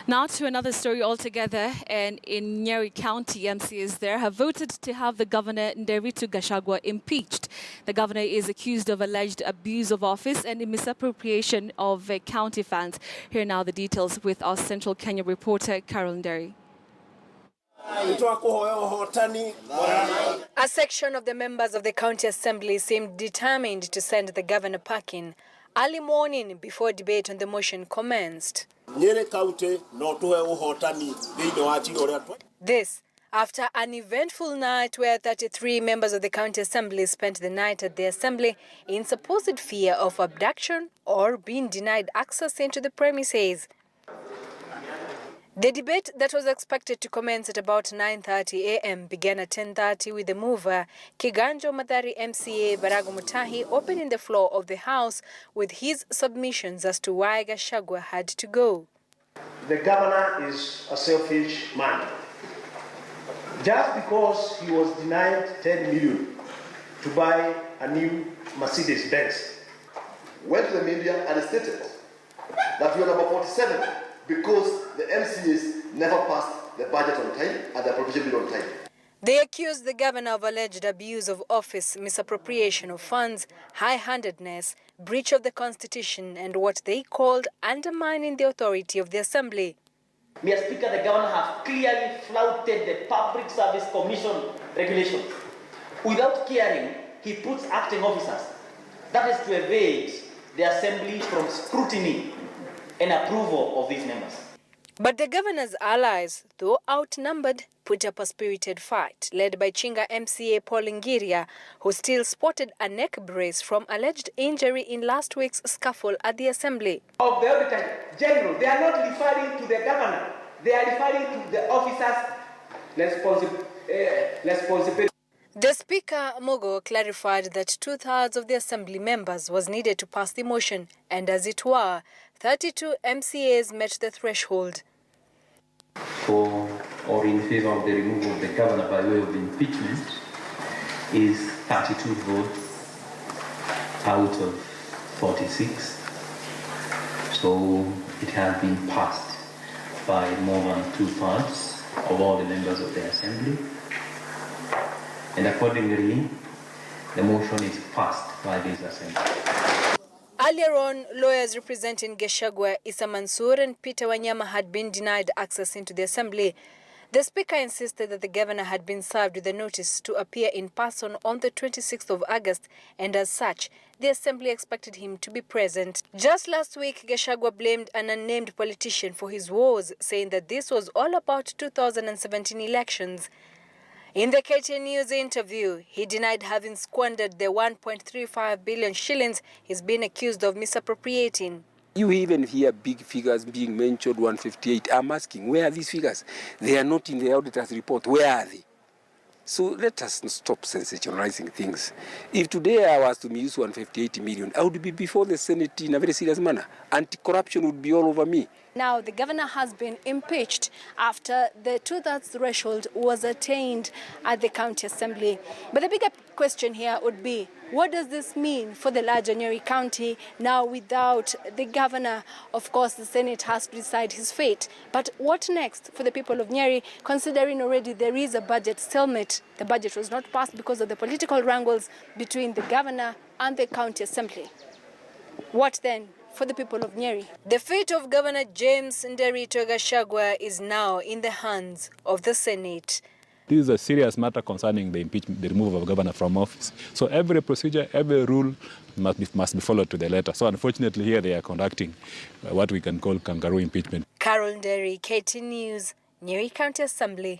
Now to another story altogether, and in Nyeri County, MCAs there have voted to have the Governor Nderitu Gachagua impeached. The governor is accused of alleged abuse of office and misappropriation of county funds. Here now the details with our Central Kenya reporter, Carol Nderi. A section of the members of the county assembly seemed determined to send the governor packing early morning before debate on the motion commenced. Nyeri County This after an eventful night where 33 members of the county assembly spent the night at the assembly in supposed fear of abduction or being denied access into the premises. The debate that was expected to commence at about 9:30 a.m. began at 10:30 with the mover, Kiganjo Nyeri MCA Barago Mutahi, opening the floor of the House with his submissions as to why Gachagua had to go. The governor is a selfish man. Just because he was denied 10 million to buy a new Mercedes-Benz, went to the media and stated that we are number 47 because the MCAs never passed the budget on time and the appropriation bill on time. They accused the governor of alleged abuse of office, misappropriation of funds, high-handedness, breach of the constitution, and what they called undermining the authority of the assembly. Mr. Speaker, the governor has clearly flouted the Public Service Commission regulations. Without caring, he puts acting officers. That is to evade the assembly from scrutiny and approval of these members. But the governor's allies, though outnumbered, put up a spirited fight, led by Chinga MCA Paul Ngiria, who still sported a neck brace from alleged injury in last week's scuffle at the assembly. Of the Auditor General, they are not referring to the governor. They are referring to the officers' responsibility. The Speaker, Mogo, clarified that 2/3 of the assembly members was needed to pass the motion, and as it were, 32 MCAs met the threshold. For or in favor of the removal of the governor by way of impeachment is 32 votes out of 46. So it has been passed by more than 2/3 of all the members of the assembly. And accordingly, the motion is passed by this assembly. Earlier on, lawyers representing Gachagua, Issa Mansour and Peter Wanyama had been denied access into the assembly. The Speaker insisted that the governor had been served with a notice to appear in person on the 26th of August, and as such, the assembly expected him to be present. Just last week, Gachagua blamed an unnamed politician for his woes, saying that this was all about 2017 elections. In the KTN News interview, he denied having squandered the 1.35 billion shillings he's been accused of misappropriating. You even hear big figures being mentioned, 158. I'm asking, where are these figures? They are not in the auditor's report. Where are they? So let us stop sensationalizing things. If today I was to use 158 million, I would be before the Senate in a very serious manner. Anti-corruption would be all over me. Now, the governor has been impeached after the 2/3 threshold was attained at the county assembly. But the bigger question here would be, what does this mean for the larger Nyeri County now without the governor? Of course, the Senate has to decide his fate. But what next for the people of Nyeri, considering already there is a budget stalemate? The budget was not passed because of the political wrangles between the governor and the county assembly. What then for the people of Nyeri? The fate of Governor James Nderitu Gachagua is now in the hands of the Senate. This is a serious matter concerning the impeachment, the removal of a governor from office. So every procedure, every rule must be followed to the letter. So unfortunately here they are conducting what we can call kangaroo impeachment. Carol Nderi, KTN News, Nyeri County Assembly.